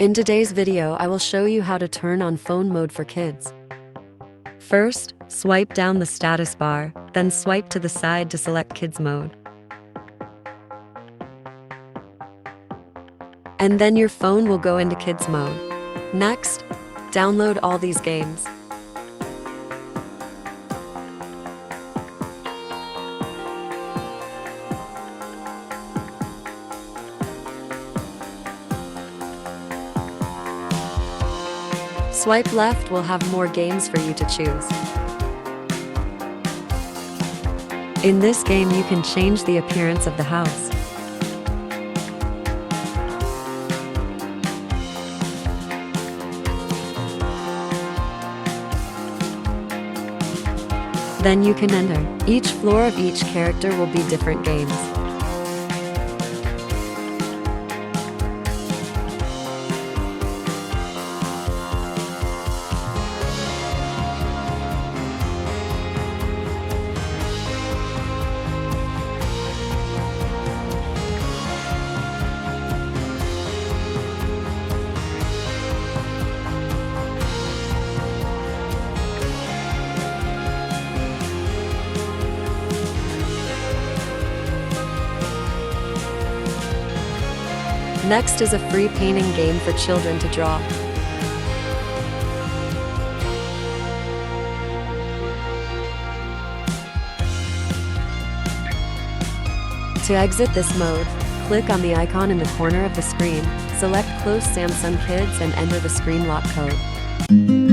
In today's video, I will show you how to turn on phone mode for kids. First, swipe down the status bar, then swipe to the side to select Kids mode. And then your phone will go into Kids mode. Next, download all these games. Swipe left will have more games for you to choose. In this game, you can change the appearance of the house. Then you can enter. Each floor of each character will be different games. Next is a free painting game for children to draw. To exit this mode, click on the icon in the corner of the screen, select Close Samsung Kids and enter the screen lock code.